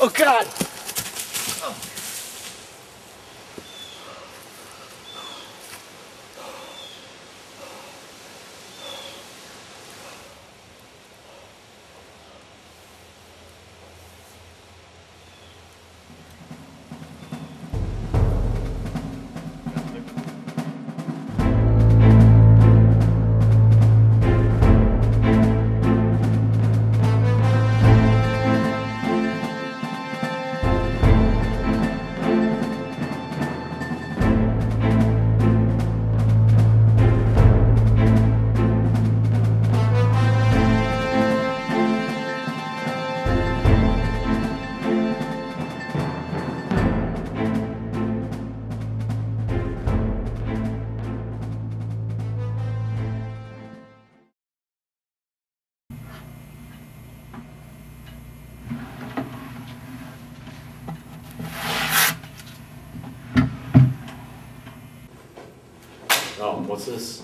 Oh God! Oh, what's this?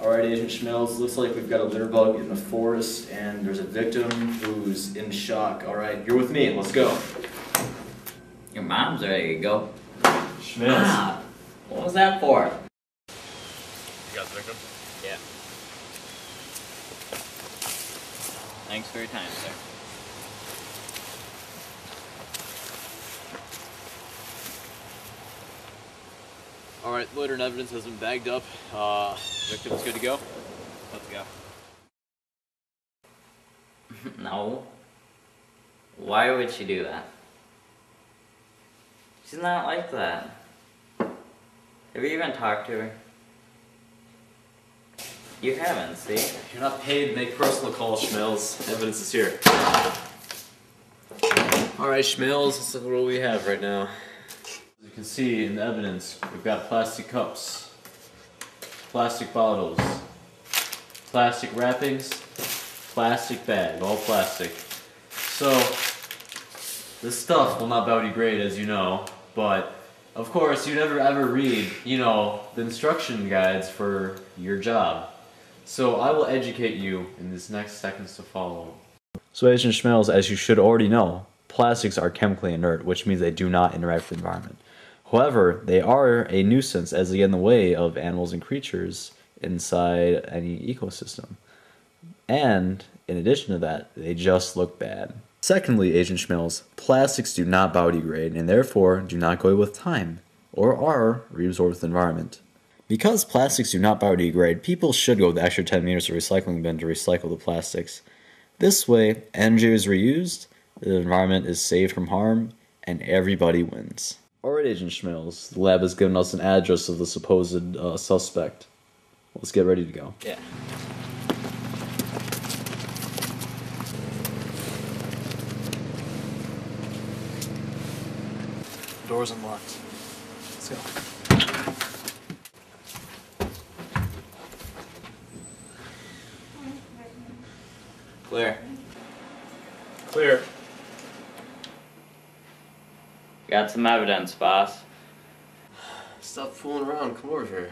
Alright, Agent Schmels, looks like we've got a litter bug in the forest and there's a victim who's in shock. Alright, you're with me, let's go. Your mom's ready to go. Schmels. Ah, what was that for? You got the victim? Yeah. Thanks for your time, sir. Alright, loiter and evidence has been bagged up. Victim's good to go. Let's go. No. Why would she do that? She's not like that. Have you even talked to her? You haven't, see? You're not paid to make personal calls, Schmels. Evidence is here. Alright, Schmels, let's look at what we have right now. As you can see in the evidence, we've got plastic cups, plastic bottles, plastic wrappings, plastic bag, all plastic. So, this stuff will not biodegrade, as you know, but of course you never ever read, you know, the instruction guides for your job. So I will educate you in these next seconds to follow. So Agent Schmels, as you should already know, plastics are chemically inert, which means they do not interact with the environment. However, they are a nuisance as they get in the way of animals and creatures inside any ecosystem. And, in addition to that, they just look bad. Secondly, Agent Schmels, plastics do not biodegrade and therefore do not go away with time, or are reabsorbed with the environment. Because plastics do not biodegrade, people should go the extra 10 meters to the recycling bin to recycle the plastics. This way, energy is reused, the environment is saved from harm, and everybody wins. Alright, Agent Schmels, the lab has given us an address of the supposed suspect. Let's get ready to go. Yeah. Door's unlocked. Let's go. Clear. Clear. Got some evidence, boss. Stop fooling around, come over here.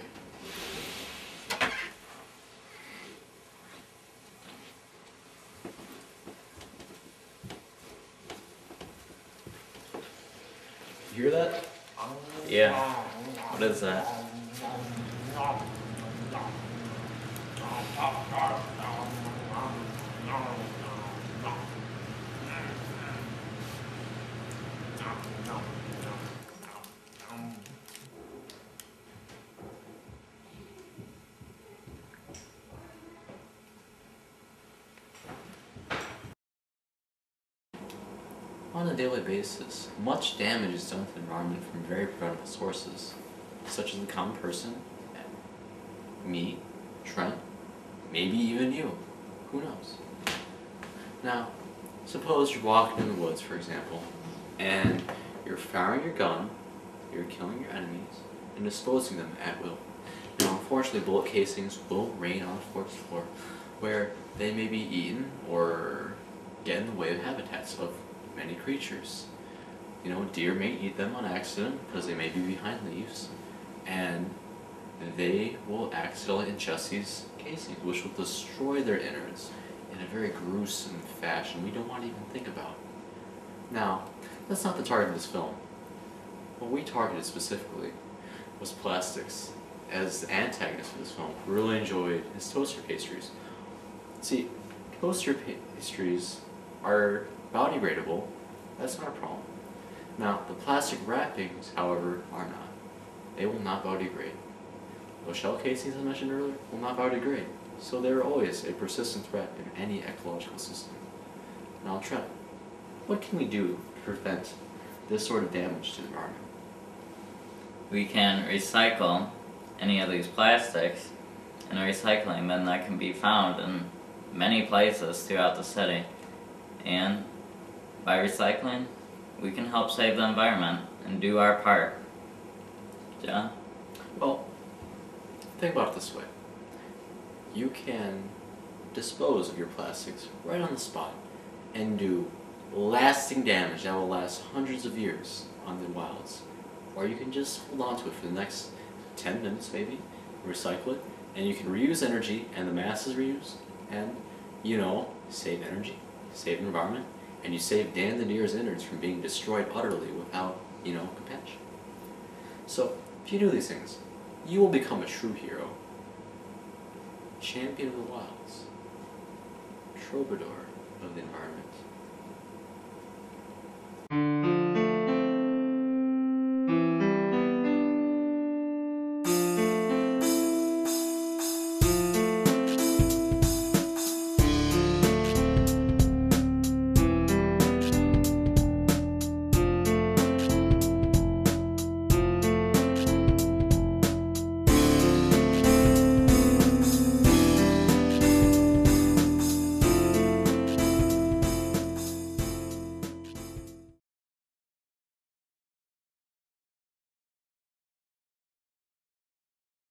You hear that? Yeah. What is that? On a daily basis, much damage is done to the environment from very preventable sources, such as the common person, me, Trent, maybe even you. Who knows? Now, suppose you're walking in the woods, for example, and you're firing your gun, you're killing your enemies, and disposing them at will. Now, unfortunately, bullet casings will rain on the forest floor, where they may be eaten or get in the way of habitats of many creatures. You know, deer may eat them on accident because they may be behind leaves, and they will accidentally ingest these casings, which will destroy their innards in a very gruesome fashion we don't want to even think about. Now, that's not the target of this film. What we targeted specifically was plastics, as the antagonist for this film really enjoyed his toaster pastries. See, toaster pastries are biodegradable, that's not a problem. Now, the plastic wrappings, however, are not. They will not biodegrade. Those shell casings I mentioned earlier will not biodegrade, so they're always a persistent threat in any ecological system. Now, Trent, what can we do to prevent this sort of damage to the environment? We can recycle any of these plastics in a recycling bin that can be found in many places throughout the city. And by recycling, we can help save the environment and do our part. John? Well, think about it this way. You can dispose of your plastics right on the spot and do lasting damage that will last hundreds of years on the wilds. Or you can just hold on to it for the next 10 minutes maybe, recycle it, and you can reuse energy and the mass is reused, and, you know, save energy, save the environment, and you save Dan the deer's innards from being destroyed utterly without, you know, compassion. So, if you do these things, you will become a true hero, champion of the wilds, troubadour of the environment.